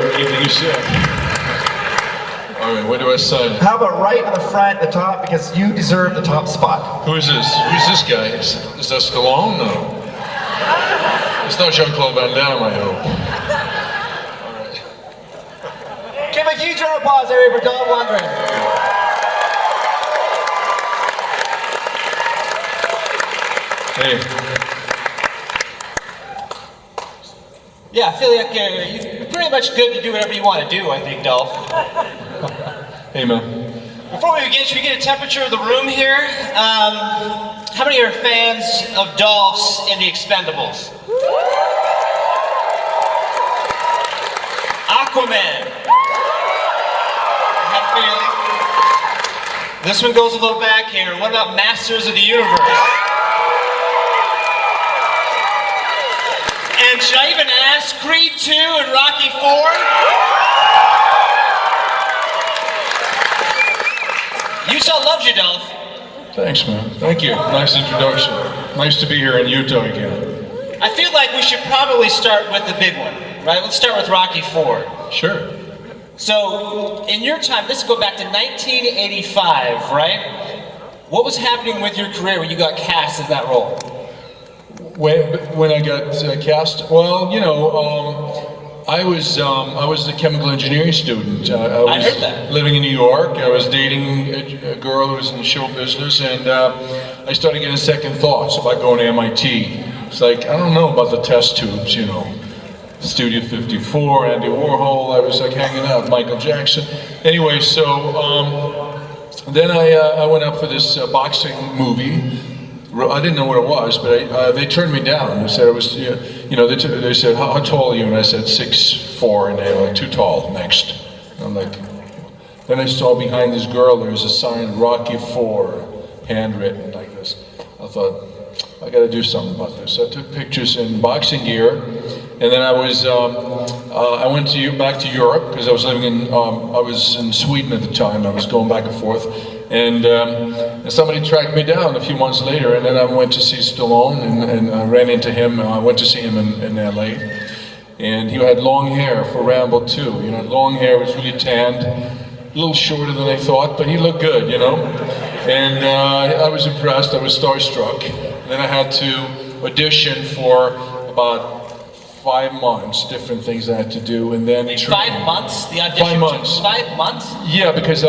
Anything you said. All right, where do I sign it? How about right in the front, the top, because you deserve the top spot. Who is this? Who's this guy? Is that Stallone? No. It's not Jean-Claude Van Damme, I hope. All right. Give a huge round of applause, everybody, for Dolph Lundgren. Hey. Yeah, I feel like you're pretty much good to do whatever you want to do, I think, Dolph. Hey, man. Before we begin, should we get a temperature of the room here? How many are fans of Dolph's in the Expendables? Aquaman. That feeling. This one goes a little back here. What about Masters of the Universe? And should I even ask Creed 2 and Rocky 4? Utah loves you, Dolph. Thanks, man. Thank you. Nice introduction. Nice to be here in Utah again. I feel like we should probably start with the big one, right? Let's start with Rocky 4. Sure. So, in your time, this will go back to 1985, right? What was happening with your career when you got cast as that role? When I got cast, well, you know, I was a chemical engineering student. I was heard that. Living in New York. I was dating a girl who was in the show business, and I started getting second thoughts about going to MIT. It's like, I don't know about the test tubes, you know. Studio 54, Andy Warhol, I was like hanging out, Michael Jackson. Anyway, so then I went up for this boxing movie. I didn't know what it was, but they turned me down. They said it was, you know, they said, how tall are you? And I said 6'4", and they were like, too tall, next. And I'm like, then I saw behind this girl, there was a sign, Rocky 4, handwritten like this. I thought, I gotta do something about this. So I took pictures in boxing gear, and then I went back to Europe, because I was living in, I was in Sweden at the time. I was going back and forth. And somebody tracked me down a few months later, and then I went to see Stallone, and I ran into him. I went to see him in LA, and he had long hair for Rambo 2. You know, long hair, was really tanned, a little shorter than I thought, but he looked good, you know. And I was impressed. I was starstruck. And then I had to audition for about 5 months, different things I had to do, and then 5 months? The audition 5 months. took 5 months? Yeah, because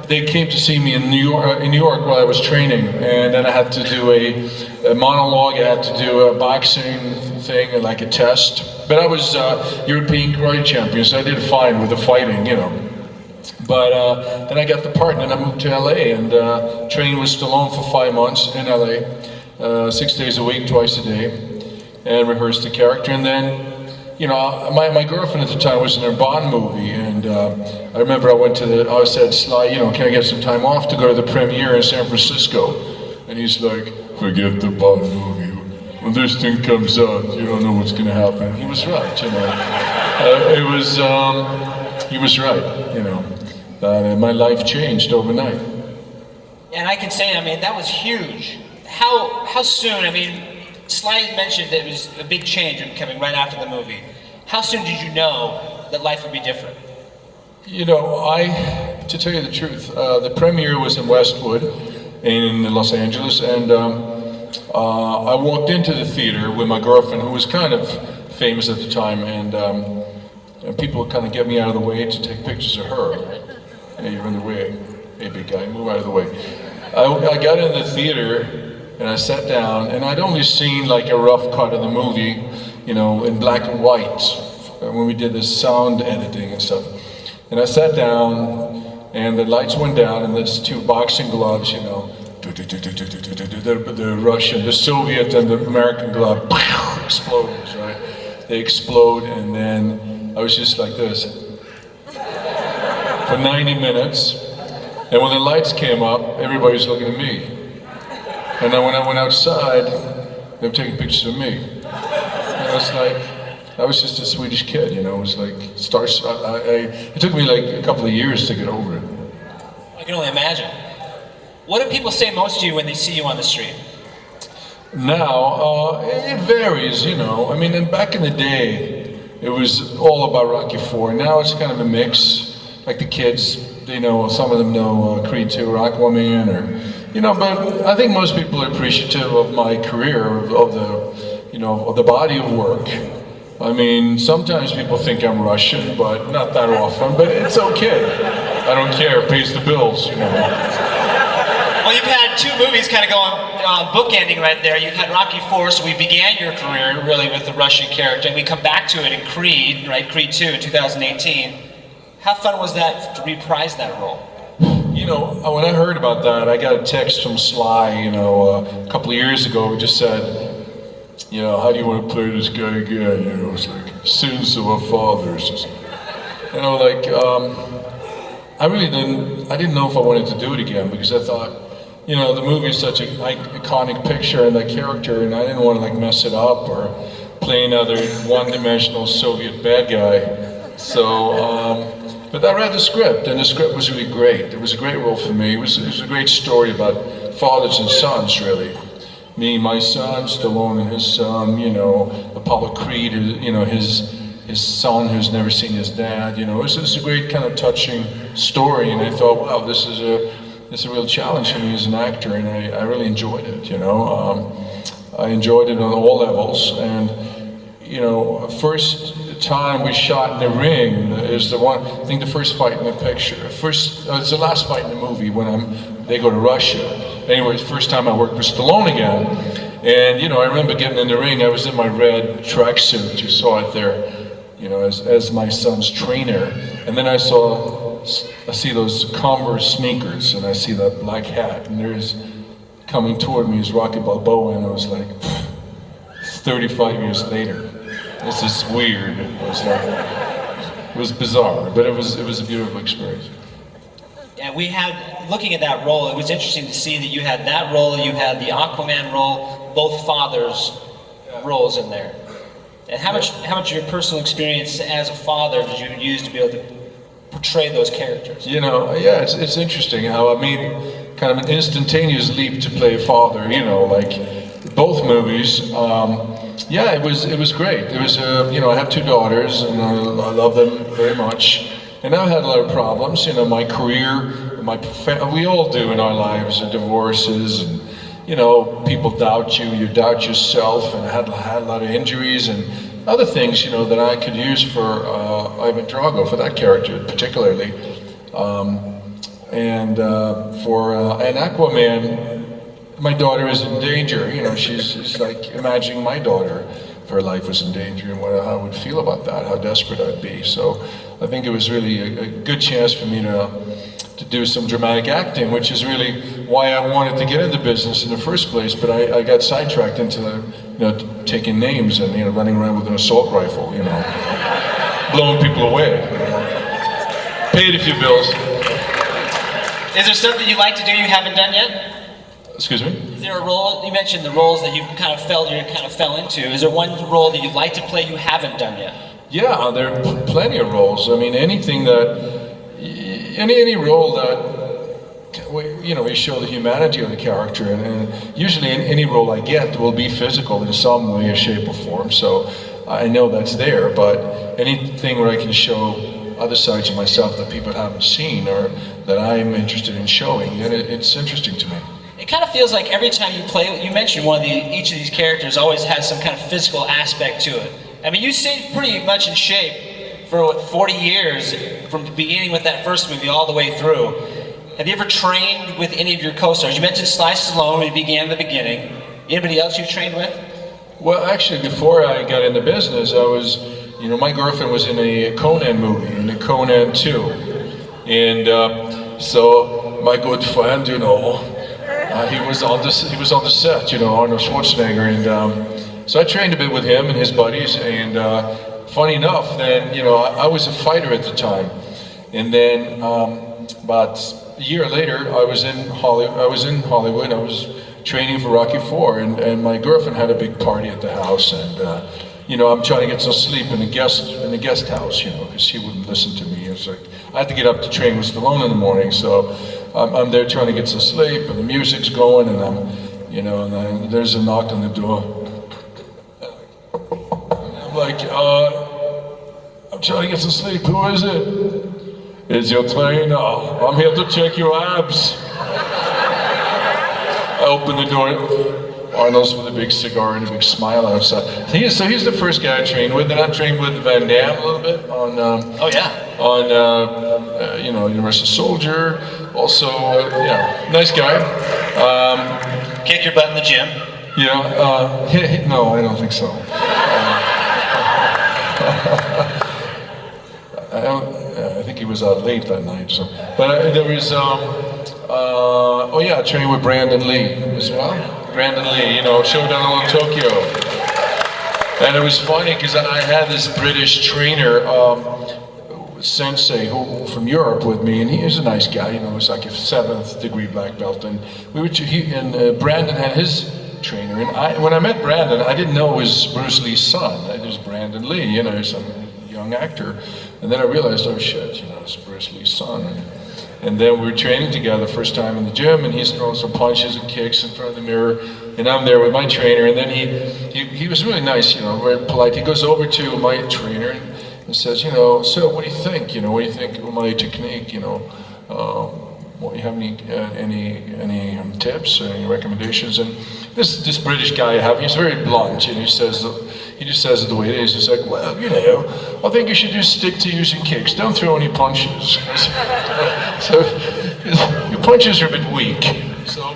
they came to see me in New York while I was training, and then I had to do a monologue. I had to do a boxing thing and like a test. But I was European karate champion, so I did fine with the fighting, you know. But then I got the part, and then I moved to LA and trained with Stallone for 5 months in LA, 6 days a week, twice a day, and rehearsed the character. And then, you know, my girlfriend at the time was in her Bond movie, and I remember I said, Sly, you know, can I get some time off to go to the premiere in San Francisco? And he's like, forget the Bond movie. When this thing comes out, you don't know what's going to happen. He was right, you know. He was right, you know. My life changed overnight. And I can say, I mean, that was huge. How soon, I mean, Sly mentioned that it was a big change coming right after the movie. How soon did you know that life would be different? You know, to tell you the truth, the premiere was in Westwood in Los Angeles, and I walked into the theater with my girlfriend, who was kind of famous at the time, and people would kind of get me out of the way to take pictures of her. Hey, you're in the way. Hey, big guy, move out of the way. I got in the theater, and I sat down, and I'd only seen like a rough cut of the movie, you know, in black and white, when we did this sound editing and stuff. And I sat down, and the lights went down, and there's two boxing gloves, you know, the Russian, the Soviet, and the American glove, explodes, right? They explode, and then I was just like this for 90 minutes. And when the lights came up, everybody was looking at me. And then when I went outside, they were taking pictures of me. And I was like, I was just a Swedish kid, you know. It was like, it took me like a couple of years to get over it. I can only imagine. What do people say most to you when they see you on the street? Now, it varies, you know. I mean, back in the day, it was all about Rocky IV. Now it's kind of a mix. Like the kids, they know, some of them know Creed 2 or Aquaman, or, you know, but I think most people are appreciative of my career, of the, you know, of the body of work. I mean, sometimes people think I'm Russian, but not that often, but it's okay. I don't care, it pays the bills, you know. Well, you've had two movies kind of going bookending right there. You've had Rocky IV, so we began your career really with the Russian character, and we come back to it in Creed, right? Creed 2 in 2018. How fun was that to reprise that role? You know, when I heard about that, I got a text from Sly, you know, a couple of years ago, who just said, you know, how do you want to play this guy again? You know, it's like, sins of our fathers. You know, like, I didn't know if I wanted to do it again, because I thought, you know, the movie is such an iconic picture and that character, and I didn't want to like mess it up or play another one-dimensional Soviet bad guy. So, but I read the script, and the script was really great. It was a great role for me. It was a great story about fathers and sons, really. Me, my son, Stallone and his son, you know, Apollo Creed, you know, his son who's never seen his dad, you know. It was a great kind of touching story, and I thought, wow, this is a real challenge for me as an actor, and I really enjoyed it, you know. I enjoyed it on all levels, and, you know, first time we shot in the ring is I think the first fight in the picture. It's the last fight in the movie when they go to Russia. Anyway, it's the first time I worked with Stallone again. And, you know, I remember getting in the ring, I was in my red tracksuit, you saw it there, you know, as my son's trainer. And then I see those Converse sneakers, and I see that black hat, and there's, coming toward me is Rocky Balboa, and I was like, 35 years later. This is weird. It was bizarre, but it was a beautiful experience. Yeah, looking at that role, it was interesting to see that you had that role, you had the Aquaman role, both fathers' roles in there. And how much of your personal experience as a father did you use to be able to portray those characters? You know, yeah, it's interesting how I made kind of an instantaneous leap to play a father, you know, like both movies. Yeah, it was great. It was, you know, I have two daughters, and I love them very much. And I've had a lot of problems, you know, my career, we all do in our lives, divorces, and, you know, people doubt you doubt yourself, and I had a lot of injuries and other things, you know, that I could use for Ivan Drago, for that character particularly. And Aquaman, my daughter is in danger, you know, she's like imagining my daughter, if her life was in danger, and how I would feel about that, how desperate I'd be. So I think it was really a good chance for me to do some dramatic acting, which is really why I wanted to get into business in the first place, but I got sidetracked into, you know, taking names and, you know, running around with an assault rifle, you know, blowing people away. Paid a few bills. Is there something you'd like to do you haven't done yet? Excuse me? Is there a role, you mentioned the roles that you kind of fell into. Is there one role that you'd like to play you haven't done yet? Yeah, there are plenty of roles. I mean, anything that, any role that, you know, we show the humanity of the character, and usually in any role I get will be physical in some way, shape, or form. So I know that's there, but anything where I can show other sides of myself that people haven't seen or that I'm interested in showing, then it's interesting to me. It kind of feels like every time you play, you mentioned each of these characters always has some kind of physical aspect to it. I mean, you stayed pretty much in shape for what, 40 years, from beginning with that first movie all the way through. Have you ever trained with any of your co-stars? You mentioned Sylvester Stallone, he began in the beginning. Anybody else you trained with? Well, actually, before I got into business, I was, you know, my girlfriend was in a Conan movie, in a Conan 2. And so my good friend, you know, he was on the set, you know, Arnold Schwarzenegger, and so I trained a bit with him and his buddies, and funny enough, then, you know, I was a fighter at the time, and then about a year later, I was in Hollywood, I was training for Rocky IV, and my girlfriend had a big party at the house, and you know, I'm trying to get some sleep in the guest house, you know, because she wouldn't listen to me. It was like I had to get up to train with Stallone in the morning, so I'm there trying to get some sleep, and the music's going, and you know, and then there's a knock on the door. I'm like, I'm trying to get some sleep. Who is it? It's your trainer. I'm here to check your abs. I open the door. Arnold's with a big cigar and a big smile outside. So he's the first guy I trained with. Then I trained with Van Damme a little bit on. Universal Soldier. Also, nice guy. Kick your butt in the gym. Yeah. No, I don't think so. I think he was out late that night. So, but there was. I trained with Brandon Lee as well. Brandon Lee, Showdown in Tokyo. And it was funny because I had this British trainer, sensei, from Europe with me, and he was a nice guy. He was like a 7th degree black belt, and Brandon had his trainer. And when I met Brandon, I didn't know it was Bruce Lee's son. It was Brandon Lee, some young actor. And then I realized, oh shit, it's Bruce Lee's son. And then we were training together the first time in the gym, and he's throwing some punches and kicks in front of the mirror, and I'm there with my trainer. And then he was really nice, very polite. He goes over to my trainer and says, so what do you think? What do you think of my technique? You have any tips, any recommendations? And this British guy he's very blunt, and he just says it the way it is. He's like, well, I think you should just stick to using kicks. Don't throw any punches. So your punches are a bit weak. So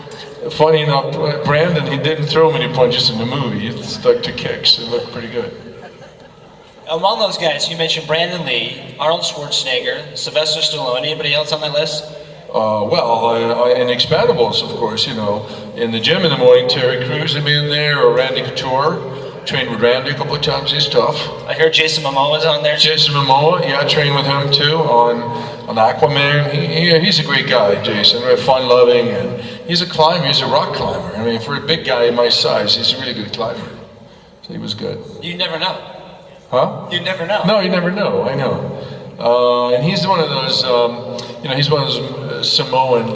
funny enough, Brandon, he didn't throw many punches in the movie. He stuck to kicks. It looked pretty good. Among those guys, you mentioned Brandon Lee, Arnold Schwarzenegger, Sylvester Stallone. Anybody else on that list? In Expendables, of course, in the gym in the morning, Terry Crews had been there, or Randy Couture. Trained with Randy a couple of times, he's tough. I heard Jason Momoa's on there. Jason Momoa, I trained with him too on Aquaman. He's a great guy, Jason, very fun-loving, and he's a climber, he's a rock climber. I mean, for a big guy my size, he's a really good climber. So he was good. You never know. Huh? You never know. No, you never know, I know. And he's one of those, he's one of those Samoan,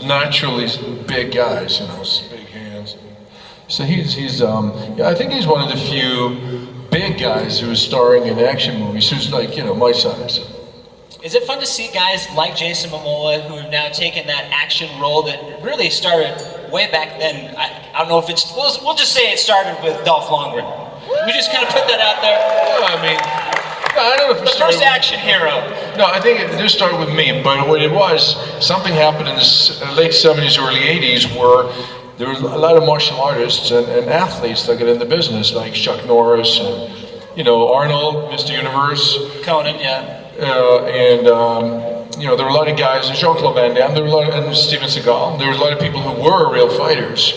naturally big guys, big hands. So he's I think he's one of the few big guys who is starring in action movies who's my size. Is it fun to see guys like Jason Momoa who have now taken that action role that really started way back then? I don't know if we'll just say it started with Dolph Lundgren. We just kind of put that out there. I don't know if it started. The first action hero. No, I think it did start with me, but what it was, something happened in the late 70s, early 80s where there were a lot of martial artists and athletes that got in the business, like Chuck Norris and, Arnold, Mr. Universe. Conan, yeah. There were a lot of guys, Jean-Claude Van Damme, and Steven Seagal. There were a lot of people who were real fighters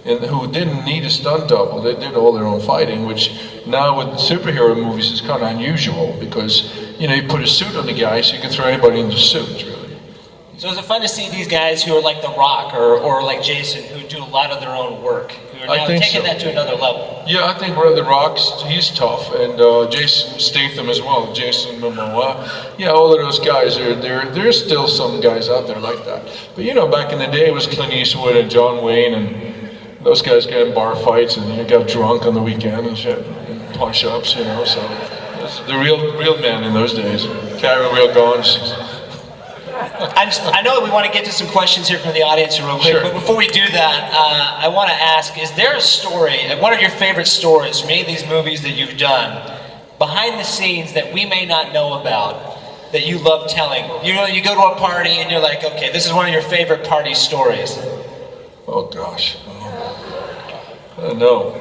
and who didn't need a stunt double. They did all their own fighting, which now with superhero movies is kind of unusual because, you put a suit on the guy so you can throw anybody in the suit, really. So is it fun to see these guys who are like The Rock or like Jason who do a lot of their own work, who are now taking that to another level? Yeah, I think The Rock's, he's tough, and Jason Statham as well, Jason Momoa. Yeah, all of those guys, there's still some guys out there like that. But back in the day it was Clint Eastwood and John Wayne, and those guys got in bar fights and got drunk on the weekend and shit, and punch-ups, so the real men in those days, carrying real guns. I know we want to get to some questions here from the audience real quick, but before we do that, I want to ask, is there a story, one of your favorite stories from any of these movies that you've done, behind the scenes that we may not know about, that you love telling? You go to a party and you're like, okay, this is one of your favorite party stories. Oh gosh, I don't know.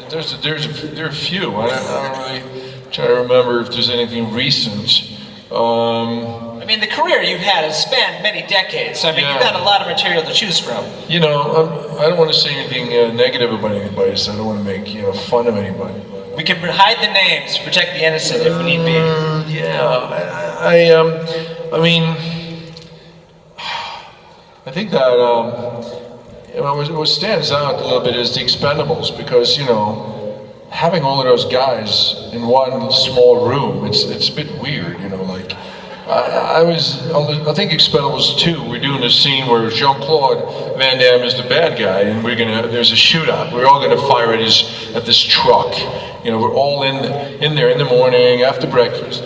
There are a few. I don't really try to remember if there's anything recent. I mean, the career you've had has spanned many decades. So, you've got a lot of material to choose from. I don't want to say anything negative about anybody, so I don't want to make fun of anybody. We can hide the names to protect the innocent if we need be. I think that what stands out a little bit is the Expendables, because having all of those guys in one small room, it's a bit weird. I think Expendables 2, we're doing a scene where Jean-Claude Van Damme is the bad guy, and there's a shootout. We're all gonna fire at this truck. We're all in there in the morning after breakfast,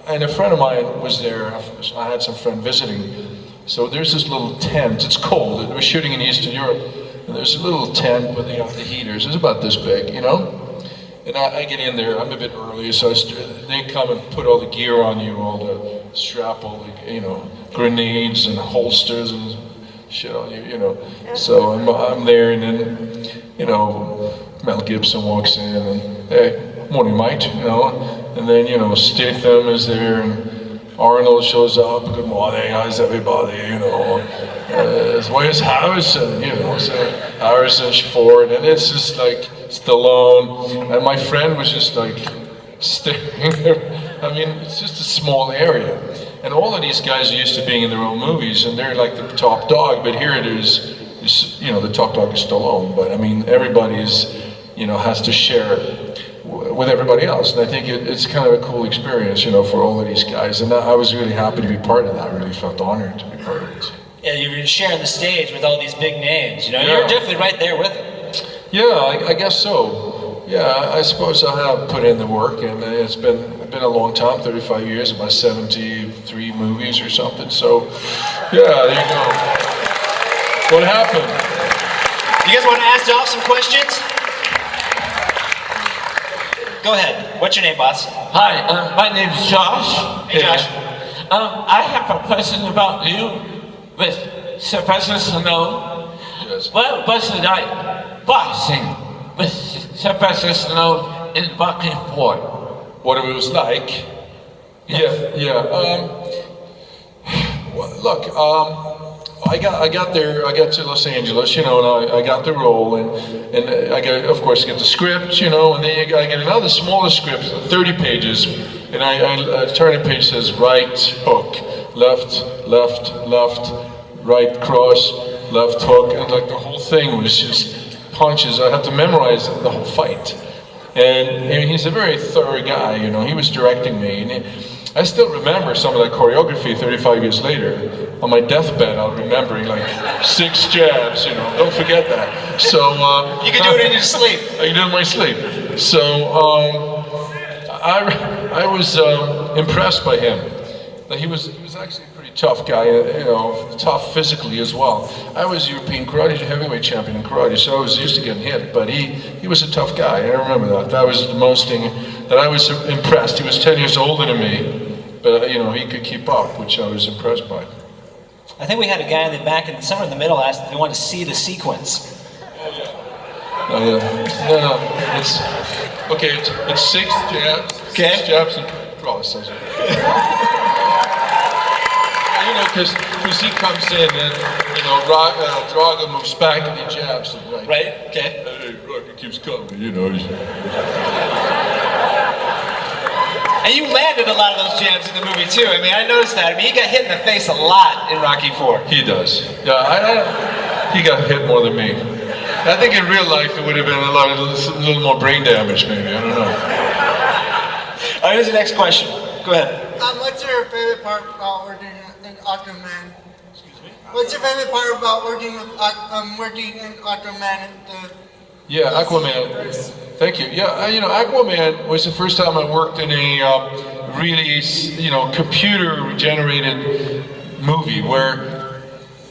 and a friend of mine was there. I had some friend visiting. So there's this little tent. It's cold. We're shooting in Eastern Europe. And there's a little tent where they have the heaters. It's about this big, you know? And I get in there. I'm a bit early, so they come and put all the gear on you, all the strap, all the, you know, grenades and holsters and shit on you, you know. So I'm there, and then, you know, Mel Gibson walks in, and hey, morning, mate, you know. And then, you know, Statham is there, and Arnold shows up. Good morning, how's everybody? You know, where's Harrison? You know, so Harrison's Ford, and it's just like Stallone. And my friend was just like staring there. I mean, it's just a small area, and all of these guys are used to being in their own movies, and they're like the top dog. But here it is, you know, the top dog is Stallone. But I mean, everybody's, you know, has to share with everybody else, and I think it's kind of a cool experience, you know, for all of these guys, and I was really happy to be part of that. I really felt honored to be part of it. Yeah, you were sharing the stage with all these big names, you know, Yeah. you're definitely right there with them. Yeah, I guess so. Yeah, I suppose I have put in the work, and it's been a long time, 35 years, about 73 movies or something, so yeah, there you go. What happened? You guys want to ask Dolph some questions? Go ahead. What's your name, boss? Hi, my name is Josh. Hey, Josh. I have a question about you with Sylvester Stallone. Yes. What was it like boxing with Sylvester Stallone in Rocky IV? What it was like? Yeah. Well, look, I got there. I got to Los Angeles, you know, and I got the role, and I got, of course, get the script, you know, and then I get another smaller script, 30 pages, and I turning page says right hook, left, right cross, left hook, and like the whole thing was just punches. I had to memorize the whole fight, and he's a very thorough guy, you know. He was directing me, and I still remember some of that choreography 35 years later. On my deathbed, I'll remember like 6 jabs, you know, don't forget that. So, You can do it in your sleep. I can do it in my sleep. So, I was impressed by him. He was actually a pretty tough guy, you know, tough physically as well. I was European karate heavyweight champion in karate, so I was used to getting hit, but he was a tough guy. I remember that. That was the most thing that I was impressed. He was 10 years older than me, but you know, he could keep up, which I was impressed by. I think we had a guy in the back and somewhere in the middle asked if they wanted to see the sequence. Oh yeah. No. It's okay. It's 6 jabs. Okay. 6 jabs and cross. You know, because he comes in and you know, Drago moves back and he jabs him, right? Right. Okay. Hey, Rocky keeps coming. You know. And you landed a lot of those jabs in the movie too. I mean, I noticed that. I mean, he got hit in the face a lot in Rocky IV. He does. Yeah, he got hit more than me. I think in real life it would have been a little more brain damage, maybe. I don't know. All right, here's the next question. Go ahead. What's your favorite part about working in Aquaman? Excuse me? What's your favorite part about working in Aquaman? Yeah, Aquaman. Thank you. Yeah, you know, Aquaman was the first time I worked in a really, you know, computer-generated movie where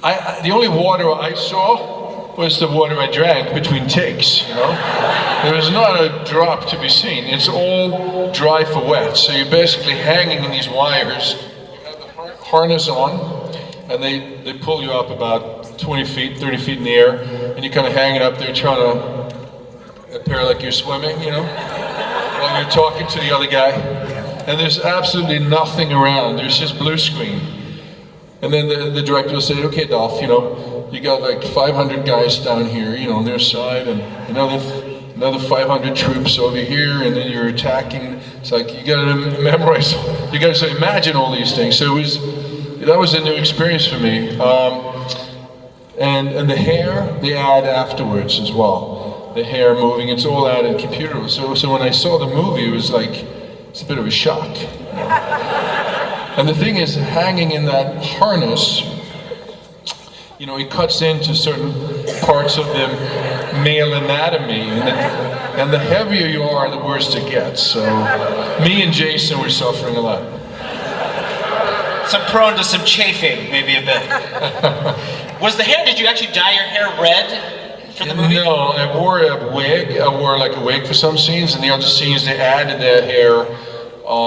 the only water I saw was the water I drank between takes, you know? There was not a drop to be seen. It's all dry for wet. So you're basically hanging in these wires. You have the harness on, and they pull you up about 20 feet, 30 feet in the air, and you're kind of hanging up there trying to appear like you're swimming, you know, while you're talking to the other guy. And there's absolutely nothing around. There's just blue screen. And then the director will say, okay, Dolph, you know, you got like 500 guys down here, you know, on their side, and another 500 troops over here, and then you're attacking. It's like, you gotta memorize, you gotta imagine all these things. So that was a new experience for me. And the hair, they add afterwards as well. The hair moving, it's all added computer. So when I saw the movie, it was like, it's a bit of a shock. You know? And the thing is, hanging in that harness, you know, it cuts into certain parts of the male anatomy, and the heavier you are, the worse it gets. So me and Jason were suffering a lot. some prone to some chafing, maybe a bit. Was the hair? Did you actually dye your hair red for the movie? No, I wore a wig. I wore like a wig for some scenes, and the other scenes they added that hair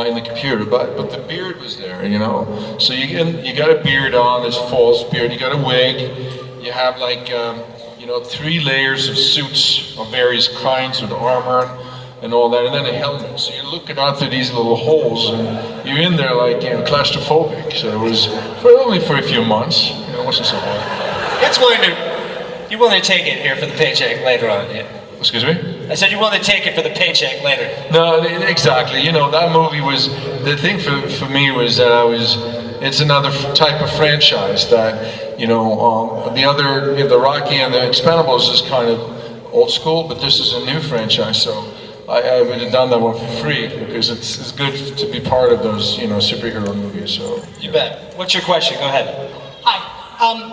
in the computer. But the beard was there, you know. So you got a beard on, this false beard. You got a wig. You have like you know, 3 layers of suits of various kinds with armor and all that, and then a helmet. So you're looking out through these little holes, and you're in there like, you know, claustrophobic. So it was only for a few months. You know, it wasn't so hard. You're willing to take it here for the paycheck later on, yeah. Excuse me? I said you're willing to take it for the paycheck later. No, exactly. You know, that movie was, the thing for me was that it's another type of franchise that, you know, the Rocky and the Expendables is kind of old school, but this is a new franchise, so I would have done that one for free because it's good to be part of those, you know, superhero movies. So you bet. What's your question? Go ahead. Hi.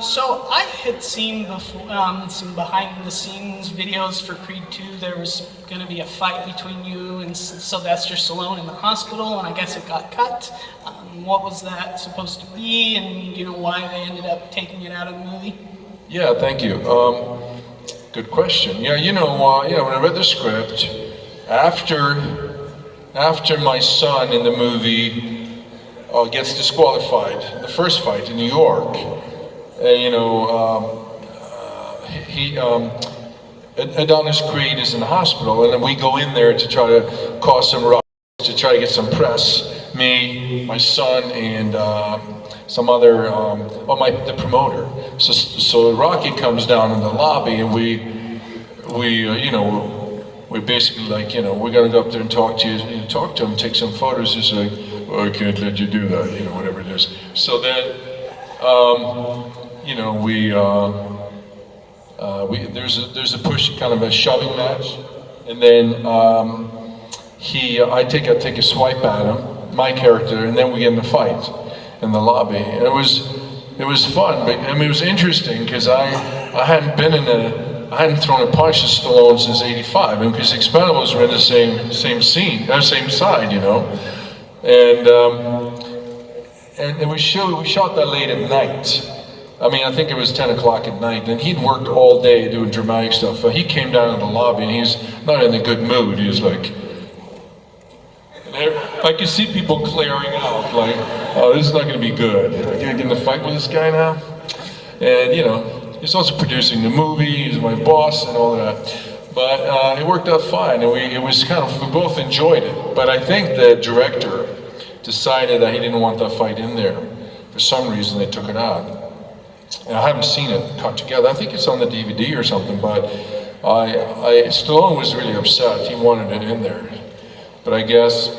So I had seen before, some behind-the-scenes videos for Creed 2. There was going to be a fight between you and Sylvester Stallone in the hospital, and I guess it got cut. What was that supposed to be, and you know why they ended up taking it out of the movie? yeah, thank you. Good question. Yeah, you know, when I read the script, after my son in the movie gets disqualified, the first fight in New York. You know, Adonis Creed is in the hospital, and then we go in there to try to cause some ruckus, to try to get some press. Me, my son, and some other, the promoter. So Rocky comes down in the lobby, and we you know, we're basically like, you know, we're gonna go up there and talk to him, take some photos. He's like, well, I can't let you do that, you know, whatever it is. So then. You know, there's a push, kind of a shoving match, and then I take a swipe at him, my character, and then we get in a fight in the lobby. And it was fun, but I mean it was interesting because I hadn't thrown a punch at Stallone since '85, and because Expendables were in the same same side, you know, and we shot that late at night. I mean, I think it was 10 o'clock at night, and he'd worked all day doing dramatic stuff. He came down in the lobby, and he's not in a good mood. He was like, I could see people clearing out, like, oh, this is not going to be good. I can't get in a fight with this guy now. And, you know, he's also producing the movie, he's my boss, and all that. But it worked out fine, and we both enjoyed it. But I think the director decided that he didn't want that fight in there. For some reason, they took it out. And I haven't seen it cut together. I think it's on the DVD or something, but Stallone was really upset. He wanted it in there. But I guess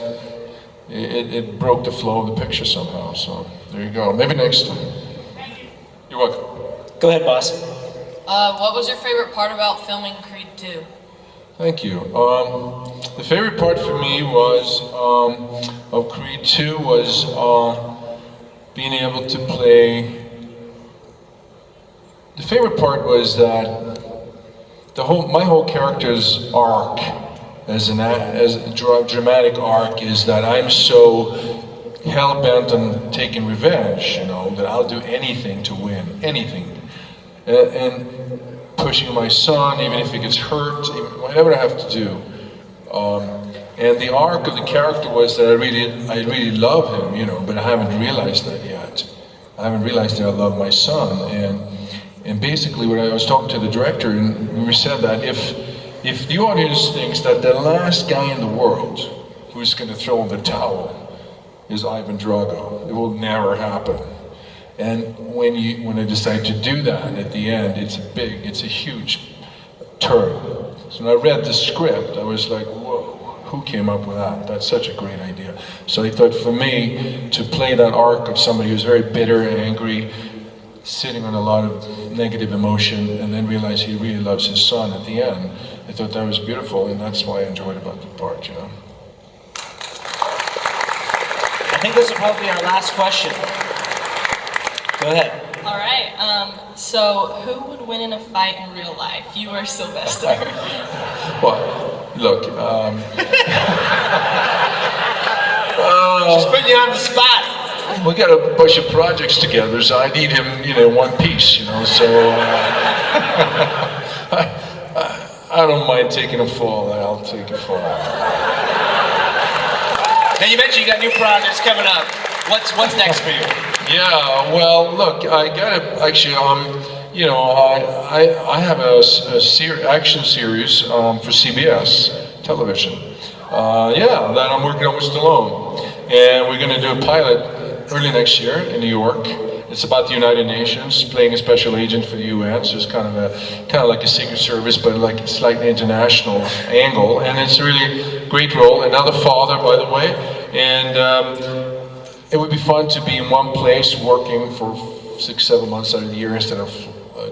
it broke the flow of the picture somehow, so there you go. Maybe next time. You're welcome. Go ahead, boss. What was your favorite part about filming Creed 2? Thank you. The favorite part for me was of Creed 2 was being able to play. The favorite part was that my whole character's arc as a dramatic arc is that I'm so hell-bent on taking revenge, you know, that I'll do anything to win, anything. And pushing my son, even if he gets hurt, whatever I have to do. And the arc of the character was that I really love him, you know, but I haven't realized that yet. I haven't realized that I love my son. And basically, when I was talking to the director, and we said that if the audience thinks that the last guy in the world who's going to throw in the towel is Ivan Drago, it will never happen. And when I decide to do that, at the end, it's a huge turn. So when I read the script, I was like, whoa, who came up with that? That's such a great idea. So I thought for me to play that arc of somebody who's very bitter and angry, sitting on a lot of negative emotion, and then realize he really loves his son at the end. I thought that was beautiful, and that's why I enjoyed about the part, you know. I think this will probably be our last question. Go ahead. All right. So who would win in a fight in real life? You or Sylvester? Well, look. She's putting you on the spot. we got a bunch of projects together, so I need him, in one piece, so I don't mind taking a fall. I'll take a fall. Now you mentioned you got new projects coming up. What's next for you? Yeah, well, look, I got to actually, I have a action series for CBS television. That I'm working on with Stallone, and we're going to do a pilot early next year in New York. It's about the United Nations, playing a special agent for the UN, so it's kind of like a Secret Service, but like a slightly international angle, and it's a really great role. Another father, by the way, and it would be fun to be in one place working for 6-7 months out of the year instead of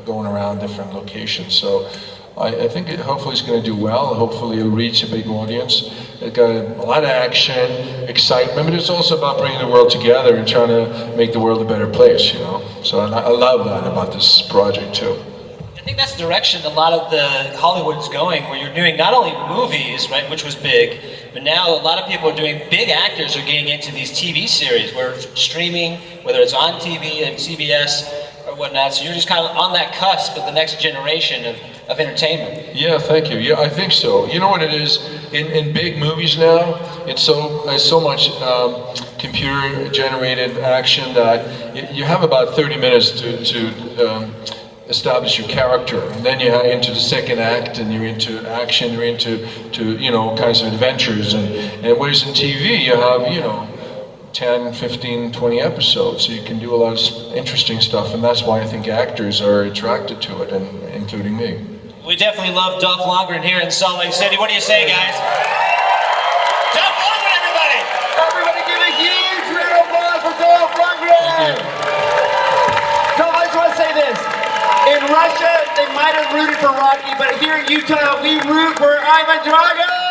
going around different locations. So I think hopefully it's going to do well. Hopefully it'll reach a big audience. It got a lot of action, excitement, but it's also about bringing the world together and trying to make the world a better place, So I love that about this project too. I think that's the direction a lot of the Hollywood's going, where you're doing not only movies, right, which was big, but now a lot of people are doing, big actors are getting into these TV series, where streaming, whether it's on TV and CBS or whatnot, so you're just kind of on that cusp of the next generation of entertainment. Yeah, thank you. Yeah, I think so. You know what it is? In big movies now, it's so much computer-generated action that you have about 30 minutes to establish your character, and then you're into the second act, and you're into action, you're into kinds of adventures, and whereas in TV you have 10, 15, 20 episodes, so you can do a lot of interesting stuff, and that's why I think actors are attracted to it, and including me. We definitely love Dolph Lundgren here in Salt Lake City. What do you say, guys? Dolph Lundgren, everybody! Everybody give a huge round of applause for Dolph Lundgren! Dolph, I just want to say this. In Russia, they might have rooted for Rocky, but here in Utah, we root for Ivan Drago!